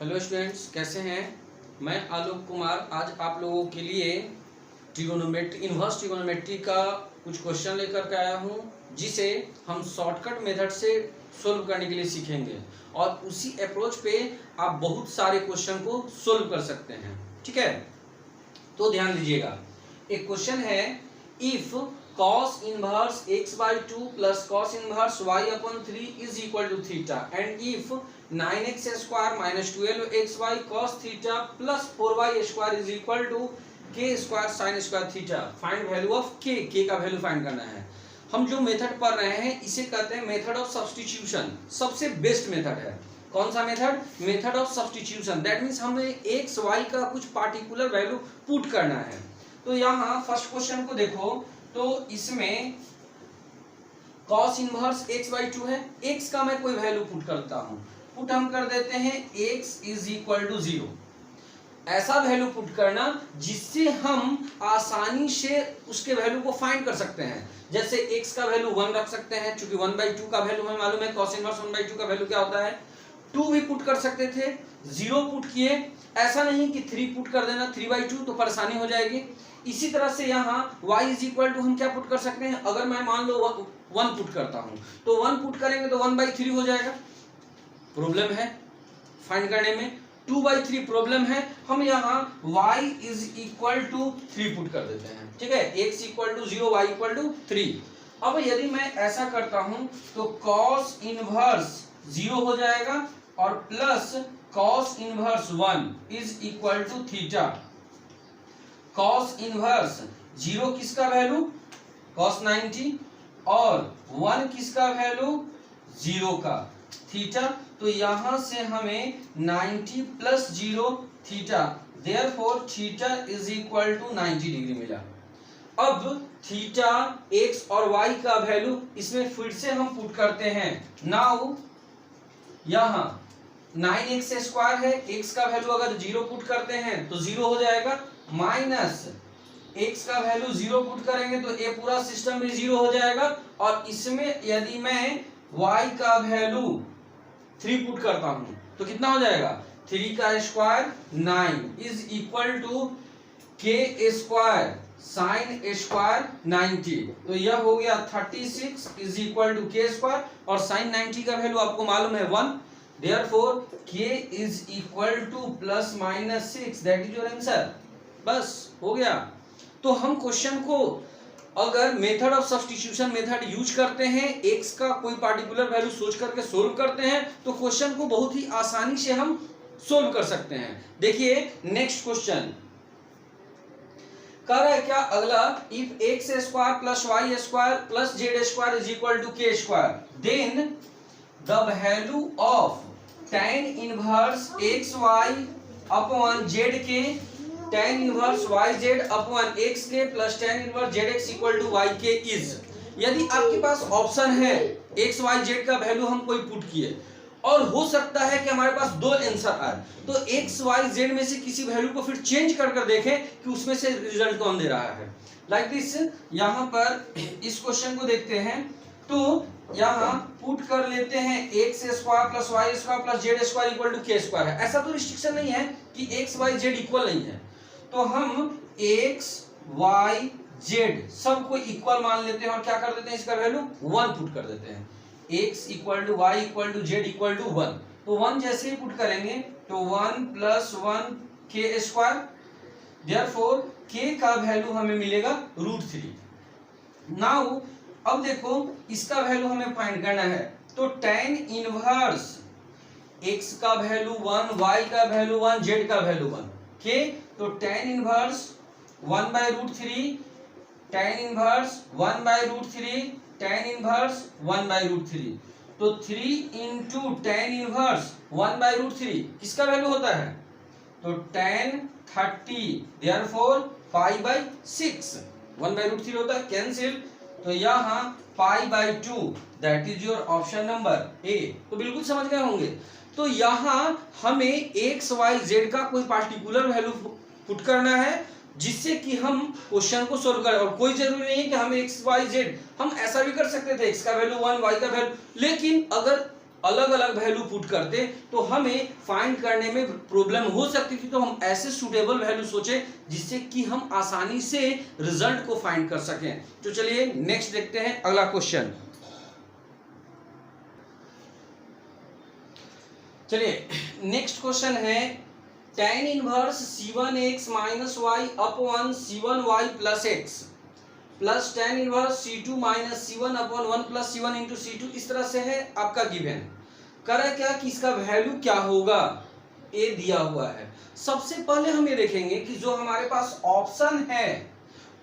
Hello students, कैसे हैं। मैं आलोक कुमार आज आप लोगों के लिए इनवर्स ट्रिगोनोमेट्री का कुछ क्वेश्चन लेकर के आया हूं, जिसे हम शॉर्टकट मेथड से सोल्व करने के लिए सीखेंगे और उसी अप्रोच पे आप बहुत सारे क्वेश्चन को सोल्व कर सकते हैं। ठीक है, तो ध्यान दीजिएगा। एक क्वेश्चन है, if cos inverse x by 2 plus cos inverse y upon 3 is equal to theta and if 9x square minus 12xy cos theta plus 4y square is equal to k square sin square theta, find value of k का value find करना है। हम जो method पढ़ रहे हैं इसे कहते हैं मेथड ऑफ सब्स्टिट्यूशन। सबसे बेस्ट मेथड है। कौन सा method? Method of substitution. That means हमें एक्स वाई का कुछ पार्टिकुलर वैल्यू पुट करना है। तो यहाँ फर्स्ट क्वेश्चन को देखो, तो इसमें cos इनवर्स x बाई 2 है। x का मैं कोई वैल्यू पुट करता हूं। पुट हम कर देते हैं x इज इक्वल टू 0। ऐसा वैल्यू पुट करना जिससे हम आसानी से उसके वैल्यू को फाइंड कर सकते हैं। जैसे x का वैल्यू 1 रख सकते हैं, क्योंकि 1/2 का वैल्यू हमें मालूम है। cos इनवर्स 1/2 का वैल्यू क्या होता है? 2 भी पुट कर सकते थे, 0 पुट किए। ऐसा नहीं कि 3 पुट कर देना 3/2, तो परेशानी हो जाएगी। इसी तरह से यहाँ y इज इक्वल टू हम क्या पुट कर सकते हैं? अगर मैं मान लो 1 पुट करता हूँ, तो 1 पुट करेंगे तो 1/3 हो जाएगा। प्रॉब्लम है फाइंड करने में, 2/3 प्रॉब्लम है। हम यहाँ y is equal to 3 put कर देते हैं। ठीक है, x equal to 0, y equal to 3। अब यदि मैं ऐसा करता हूँ तो cos इनवर्स 0 हो जाएगा और plus cos inverse 1 is equal to theta. cos inverse 0 किसका वैल्यू? cos 90 और 1 किसका वैल्यू? 0 का, थीटा। तो यहां से हमें 90 plus 0 theta, therefore theta is equal to 90 degree मिला। अब थीटा x और y का वैल्यू इसमें फिर से हम पुट करते हैं। नाउ यहां 9x स्क्वायर है, x का वैल्यू अगर 0 पुट करते हैं तो 0 हो जाएगा, माइनस x का वैल्यू 0 पुट करेंगे तो ये पूरा सिस्टम भी 0 हो जाएगा। और इसमें यदि मैं y का वैल्यू 3 पुट करता हूं तो कितना हो जाएगा? 3 का square 9 is equal to k square sine square 90। तो यह हो गया 36 is equal to k square, और साइन 90 का वैल्यू आपको मालूम है 1। Therefore k is equal to plus minus 6, that is your answer। बस हो गया। तो हम क्वेश्चन को अगर method of substitution method use करते हैं, x का कोई पार्टिकुलर वैल्यू सोच करके सोल्व करते हैं, तो क्वेश्चन को बहुत ही आसानी से हम सोल्व कर सकते हैं। देखिए नेक्स्ट क्वेश्चन कह रहा है क्या अगला, if x square plus y square plus z square is equal to k square, then the value of tan inverse xy upon z के tan inverse yz upon x के plus tan inverse zx equal to y के is. यदि आपके पास option है x y z का value हम कोई पुट किए और हो सकता है कि हमारे पास दो आंसर आए, तो x y z में से किसी वैल्यू को फिर चेंज कर कर देखें कि उसमें से रिजल्ट कौन दे रहा है। लाइक दिस, यहाँ पर इस क्वेश्चन को देखते हैं, तो यहाँ पुट कर लेते हैं x square plus y square plus z square equal to k square है। ऐसा तो रिस्ट्रिक्शन नहीं है कि x y z इक्वल नहीं है, तो हम x y z सबको इक्वल मान लेते हैं और क्या कर देते हैं, इसका वैल्यू 1 पुट कर देते हैं। x equal to y equal to z equal to 1, तो 1 जैसे ही पुट करेंगे तो 1 plus 1 k square, therefore k का वैल्यू हमें मिलेगा √3। नाउ अब देखो इसका वैल्यू हमें फाइंड करना है, तो tan इनवर्स x का वैल्यू 1, y का वैल्यू 1, z का वैल्यू 1, k। तो tan inverse 1/√3, tan inverse 1/√3, tan inverse 1/√3, तो 3 इंटू tan इनवर्स 1/√3 किसका वैल्यू होता है? तो tan 30, देयरफॉर π/6 1/√3 होता है, कैंसिल। तो यहाँ π/2, that is your option number A. तो बिल्कुल समझ गए होंगे। तो यहाँ हमें x y z का कोई पार्टिकुलर वैल्यू पुट करना है जिससे कि हम क्वेश्चन को सोल्व करें, और कोई जरूरी नहीं है कि हम x y z, हम ऐसा भी कर सकते थे x का वैल्यू 1, y का वैल्यू, लेकिन अगर अलग अलग वैल्यू पुट करते तो हमें फाइंड करने में प्रॉब्लम हो सकती थी। तो हम ऐसे सुटेबल वैल्यू सोचे जिससे कि हम आसानी से रिजल्ट को फाइंड कर सकें। तो चलिए नेक्स्ट देखते हैं अगला क्वेश्चन। चलिए नेक्स्ट क्वेश्चन है tan inverse c1x minus y upon c1y plus x plus tan inverse c2 minus c1 upon 1 plus c1 into c2। इस तरह से है आपका गिवन। करा क्या कि इसका वैल्यू क्या होगा, ए दिया हुआ है। सबसे पहले हम ये देखेंगे कि जो हमारे पास ऑप्शन है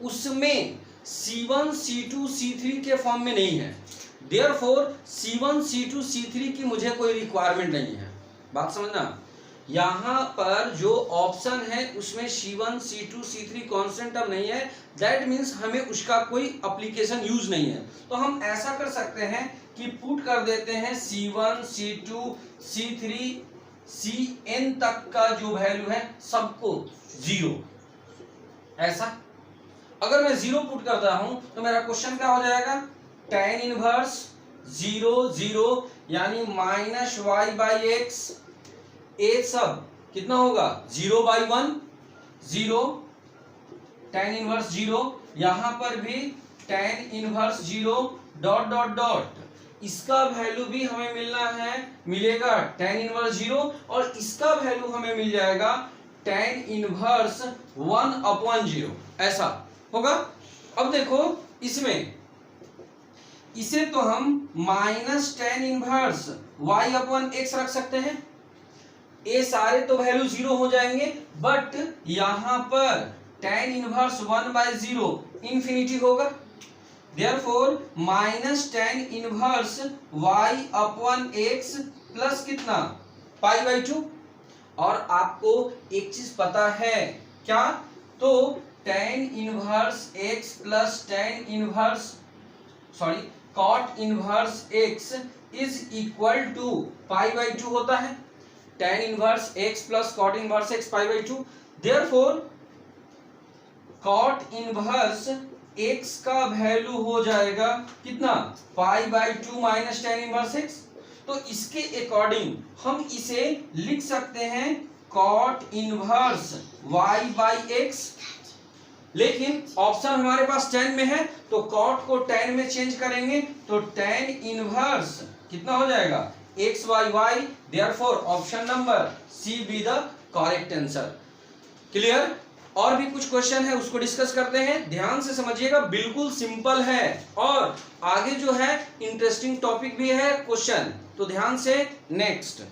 उसमें c1 c2 c3 के फॉर्म में नहीं है। देयरफॉर c1 c2 c3 की मुझे कोई रिक्वायरमेंट नहीं है। बात समझना, यहाँ पर जो ऑप्शन है उसमें c1 c2 c3 constant term नहीं है। दैट मीन्स हमें उसका कोई एप्लीकेशन यूज नहीं है। तो हम ऐसा कर सकते हैं कि पुट कर देते हैं c1 c2 c3 cn तक का जो वैल्यू है सबको 0। ऐसा अगर मैं 0 पुट करता हूं तो मेरा क्वेश्चन क्या हो जाएगा, tan इनवर्स 0 0 यानी माइनस वाई बाई एक्स। ए सब कितना होगा 0/1 0, tan इनवर्स 0। यहां पर भी tan inverse 0 dot dot dot. इसका वैल्यू भी हमें मिलेगा tan इनवर्स 0 और इसका वैल्यू हमें मिल जाएगा tan इनवर्स 1/0। ऐसा होगा। अब देखो इसमें इसे तो हम माइनस tan इनवर्स y/x रख सकते हैं। ये सारे तो वैल्यू 0 हो जाएंगे, बट यहां पर tan इनवर्स 1/0 इंफिनिटी होगा। Therefore minus tan inverse y/x plus कितना π/2। और आपको एक चीज पता है क्या, तो tan inverse x plus cot inverse x is equal to π/2 होता है। tan inverse x plus cot inverse x π/2। Therefore cot inverse x का वैल्यू हो जाएगा कितना π/2 माइनस tan इनवर्स x। तो इसके अकॉर्डिंग हम इसे लिख सकते हैं cot इनवर्स y/x। लेकिन ऑप्शन हमारे पास tan में है तो cot को tan में चेंज करेंगे तो tan इनवर्स कितना हो जाएगा x/y। Therefore option number C be the correct answer. Clear. और भी कुछ क्वेश्चन है उसको डिस्कस करते हैं। ध्यान से समझिएगा, बिल्कुल सिंपल है और आगे जो है इंटरेस्टिंग टॉपिक भी है क्वेश्चन। तो ध्यान से नेक्स्ट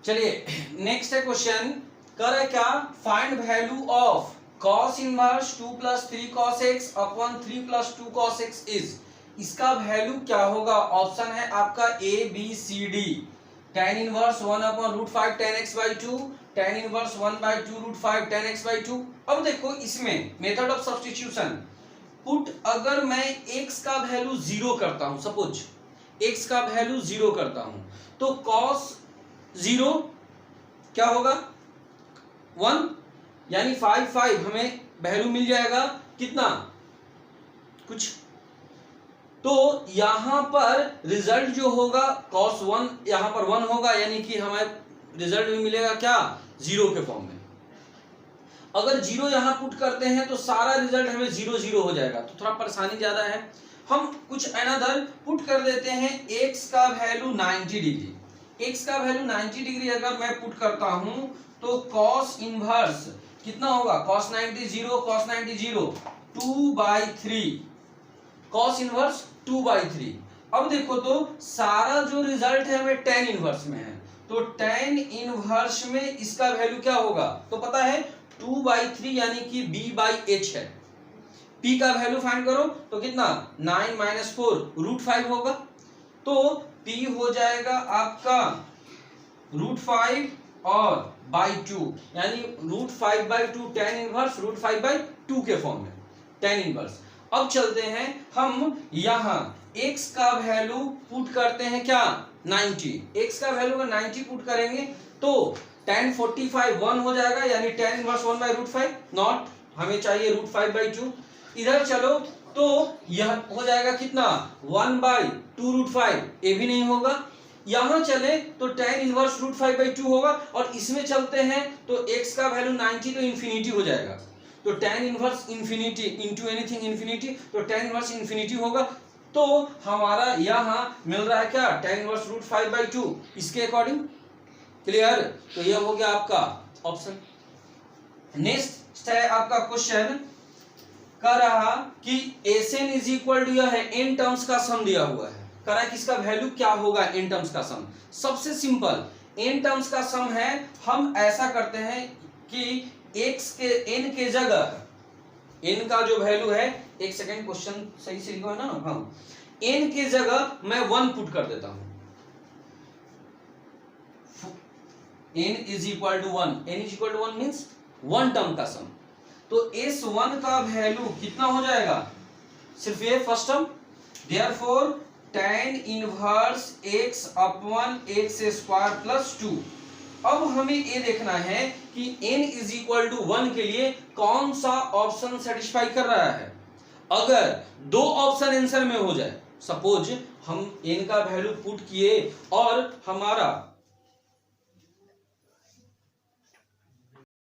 चलिए नेक्स्ट है क्वेश्चन। कर क्या, find value of cos inverse 2 + 3 cos x upon 3 + 2 cos x is. इसका वैल्यू क्या होगा, ऑप्शन है आपका A B C D. tan inverse 1/√5 tan x/2, tan inverse 1/2√5 tan x/2। अब देखो इसमें मेथड ऑफ सब्स्टिट्यूशन पुट, अगर मैं x का वैल्यू 0 करता हूं, सपोज x का वैल्यू 0 करता हूं तो cos 0 क्या होगा 1, यानी 5 हमें वैल्यू मिल जाएगा कितना कुछ। तो यहां पर रिजल्ट जो होगा cos 1 यहां पर 1 होगा, यानी कि हमें रिजल्ट भी मिलेगा क्या 0 के फॉर्म में। अगर 0 यहां पुट करते हैं तो सारा रिजल्ट हमें 0 0 हो जाएगा, तो थोड़ा परेशानी ज्यादा है। हम कुछ अनदर पुट कर देते हैं। x का वैल्यू 90 डिग्री, x का वैल्यू 90 डिग्री अगर मैं पुट करता हूं तो cos इनवर्स कितना होगा cos 90 0 cos 90 0 2/3 cos इनवर्स 2/3। अब देखो तो सारा जो रिजल्ट है हमें tan इनवर्स में है, तो tan इनवर्स में इसका वैल्यू क्या होगा, तो पता है 2/3 यानी कि b/h है। p का वैल्यू फाइंड करो तो कितना 9 - 4 √5 होगा। तो p हो जाएगा आपका √5 और /2 यानी √5/2 tan इनवर्स √5/2 के फॉर्म में tan इनवर्स। अब चलते हैं हम यहां x का वैल्यू पुट करते हैं क्या 90। x का वैल्यू अगर 90 पुट करेंगे तो tan 45 1 हो जाएगा, यानी tan इनवर्स 1/√5 नॉट, हमें चाहिए √5/2। इधर चलो तो यह हो जाएगा कितना 1/2√5, ये भी नहीं होगा। यहां चले तो tan इनवर्स √5/2 होगा, और इसमें चलते हैं तो x का वैल्यू 90 तो इंफिनिटी हो जाएगा, तो tan inverse infinity into anything infinity, तो tan इनवर्स इंफिनिटी होगा। तो हमारा यहां मिल रहा है क्या tan इनवर्स √5/2 इसके अकॉर्डिंग। क्लियर? तो यह हो गया आपका ऑप्शन। नेक्स्ट है आपका क्वेश्चन कह रहा कि Sn इज इक्वल टू यह है n टर्म्स का सम दिया हुआ है, कह रहा है कि इसका वैल्यू क्या होगा n टर्म्स का सम। सबसे सिंपल n टर्म्स का सम है, हम ऐसा करते हैं कि x के n के जगह n का जो वैल्यू है, एक सेकेंड क्वेश्चन सही से लिखो है ना, हाँ, n के जगह मैं 1 पुट कर देता हूं, n is equal to 1, n is equal to 1 means 1 term का सम। तो S1 का वैल्यू कितना हो जाएगा, सिर्फ ये first term, therefore tan inverse x upon x² plus 2। अब हमें ये देखना है कि n इज इक्वल टू 1 के लिए कौन सा ऑप्शन सेटिस्फाई कर रहा है। अगर दो ऑप्शन आंसर में हो जाए, सपोज हम n का वैल्यू पुट किए और हमारा